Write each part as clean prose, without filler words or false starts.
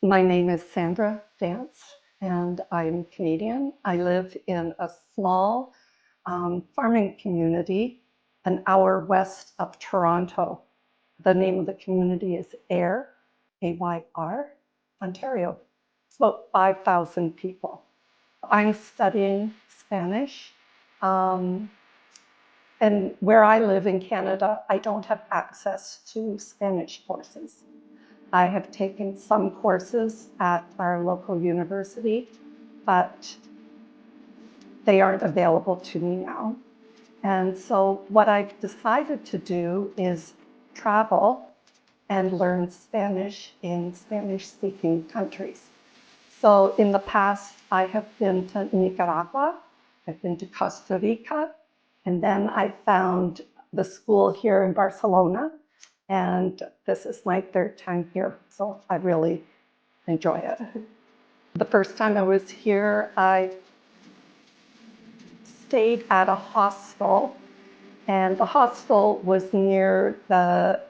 My name is Sandra Dance, and I'm Canadian. I live in a small farming community an hour west of Toronto. The name of the community is Ayr, A-Y-R, Ontario. It's about 5,000 people. I'm studying Spanish. Um, and where I live in Canada, I don't have access to Spanish courses. I have taken some courses at our local university, but they aren't available to me now. And so what I've decided to do is travel and learn Spanish in Spanish-speaking countries. So in the past, I have been to Nicaragua, I've been to Costa Rica, and then I found the school here in Barcelona. And this is my third time here, so I really enjoy it. The first time I was here, I stayed at a hostel, and the hostel was near the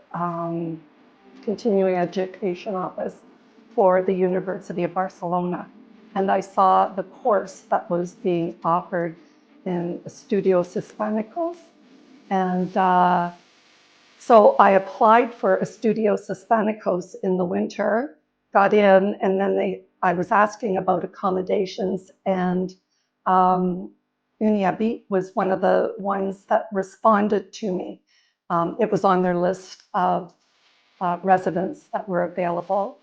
continuing education office for the University of Barcelona. And I saw the course that was being offered in Estudios Hispánicos. And so I applied for Estudios Hispánicos in the winter, got in, and then I was asking about accommodations, and Unihabit was one of the ones that responded to me. It was on their list of residents that were available.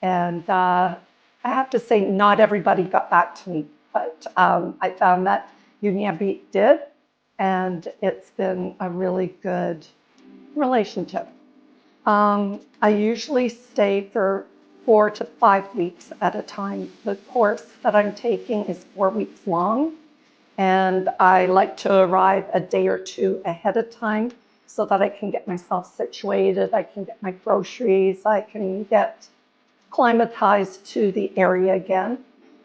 And I have to say, not everybody got back to me, but I found that Unihabit did, and it's been a really good relationship. I usually stay for 4 to 5 weeks at a time. The course that I'm taking is 4 weeks long, and I like to arrive a day or two ahead of time so that I can get myself situated, I can get my groceries, I can get climatized to the area again.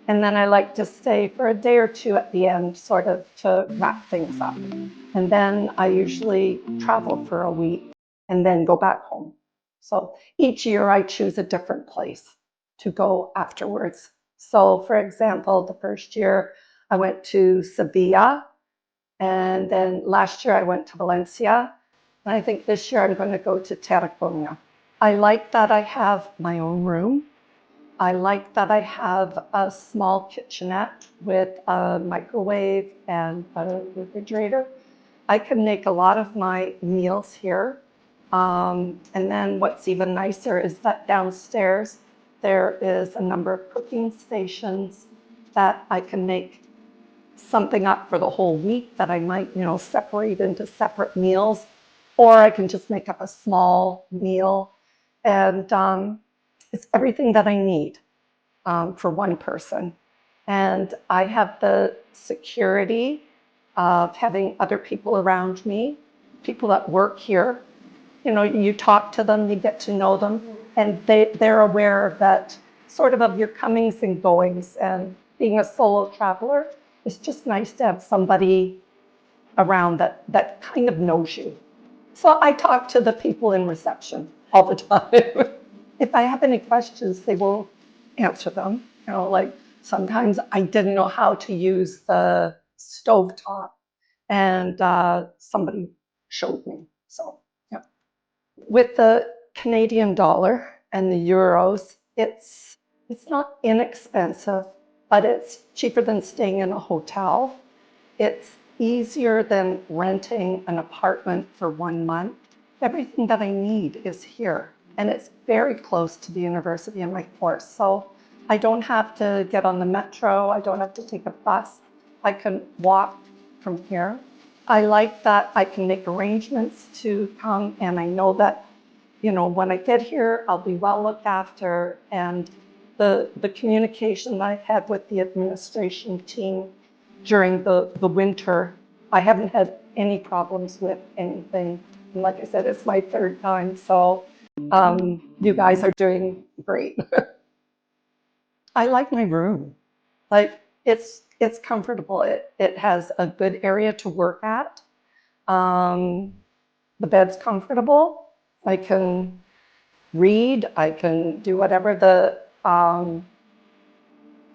And then I like to stay for a day or two at the end, sort of to wrap things up. And then I usually travel for a week and then go back home. So each year I choose a different place to go afterwards. So for example, the first year I went to Sevilla, and then last year I went to Valencia. And I think this year I'm going to go to Tarragona. I like that I have my own room. I like that I have a small kitchenette with a microwave and a refrigerator. I can make a lot of my meals here. And then what's even nicer is that downstairs there is a number of cooking stations that I can make something up for the whole week that I might, separate into separate meals, or I can just make up a small meal. And it's everything that I need for one person. And I have the security of having other people around me, people that work here. You talk to them, you get to know them, and they're aware that sort of your comings and goings. And being a solo traveler, it's just nice to have somebody around that kind of knows you. So I talk to the people in reception all the time. If I have any questions, they will answer them. Like sometimes I didn't know how to use the stovetop, and somebody showed me. So, yeah. With the Canadian dollar and the euros, it's not inexpensive, but it's cheaper than staying in a hotel. It's easier than renting an apartment for 1 month. Everything that I need is here, and it's very close to the university and my course. So I don't have to get on the metro. I don't have to take a bus. I can walk from here. I like that I can make arrangements to come, and I know that, when I get here, I'll be well looked after. And the communication that I've had with the administration team during the winter, I haven't had any problems with anything. And like I said, it's my third time, so you guys are doing great. I like my room. Like it's comfortable. It has a good area to work at. The bed's comfortable. I can read. I can do whatever.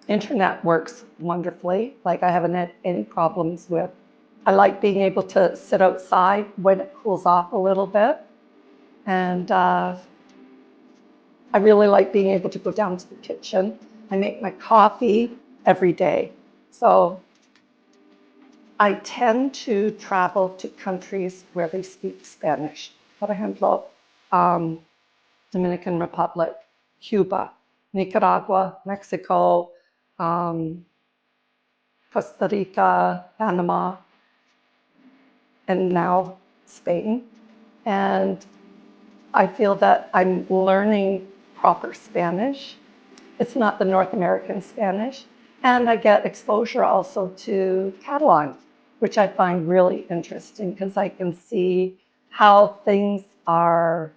internet works wonderfully. Like I haven't had any problems with. I like being able to sit outside when it cools off a little bit. And I really like being able to go down to the kitchen. I make my coffee every day. So I tend to travel to countries where they speak Spanish. Por ejemplo, Dominican Republic, Cuba, Nicaragua, Mexico, Costa Rica, Panama, and now Spain. And I feel that I'm learning proper Spanish. It's not the North American Spanish. And I get exposure also to Catalan, which I find really interesting because I can see how things are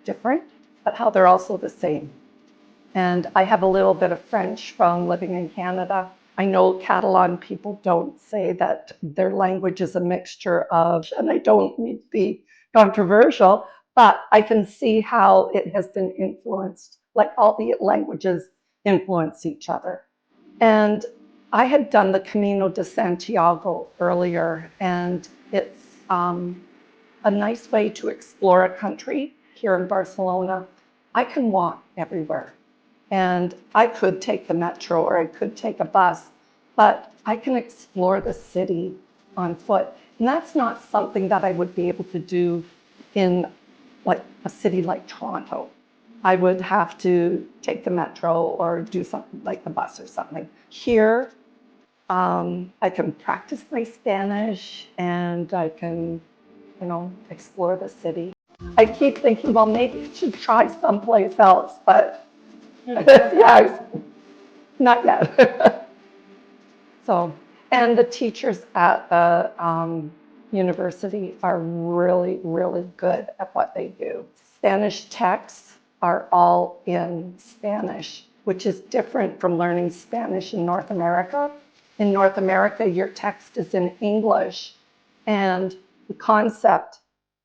different, but how they're also the same. And I have a little bit of French from living in Canada. I know Catalan people don't say that their language is a mixture of, and I don't need to be controversial, but I can see how it has been influenced, like all the languages influence each other. And I had done the Camino de Santiago earlier, and it's a nice way to explore a country here in Barcelona. I can walk everywhere. And I could take the metro or I could take a bus, but I can explore the city on foot. And that's not something that I would be able to do in like a city like Toronto. I would have to take the metro or do something like the bus or something. Here, I can practice my Spanish and I can, explore the city. I keep thinking, well, maybe I should try someplace else, but yeah, not yet. So, and the teachers at the university are really, really good at what they do. Spanish texts are all in Spanish, which is different from learning Spanish in North America. In North America, your text is in English and the concept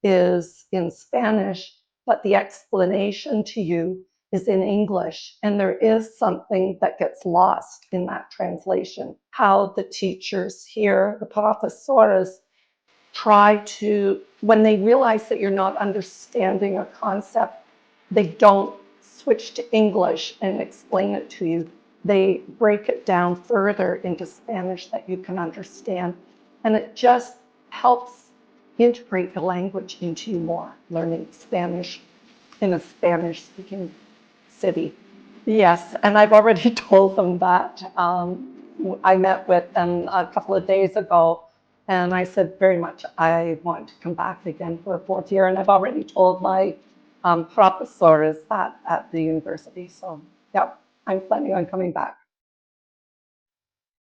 is in Spanish, but the explanation to you is in English. And there is something that gets lost in that translation. How the teachers here, the professores, try to, when they realize that you're not understanding a concept, they don't switch to English and explain it to you. They break it down further into Spanish that you can understand. And it just helps integrate the language into you more, learning Spanish in a Spanish-speaking city. Yes, and I've already told them that. I met with them a couple of days ago, and I said very much I want to come back again for a fourth year, and I've already told my professors that at the university. So, yeah, I'm planning on coming back.